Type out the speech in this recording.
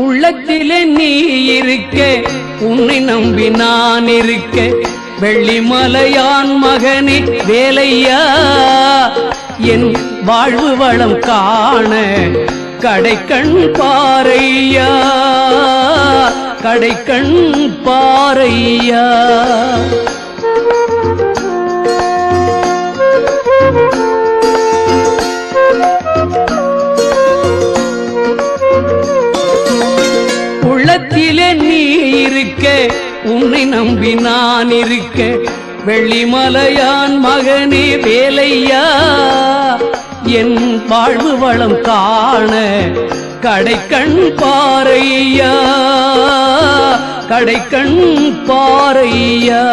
உள்ளத்திலே நீ இருக்க, உன்னை நம்பி நான் இருக்க, வெள்ளிமலையான் மகனே வேலையா, என் வாழ்வு வளம் காண கடைக்கண் பாரையா, கடைக்கண் பாரையா. உள்ளத்திலே நீ இருக்க, உன்னை நம்பி நான் இருக்க, வெள்ளிமலையான் மகனே வேலையா, என் வாழ்வு வளம் காண கடைக்கண் பாரையா, கடைக்கண் பாரையா.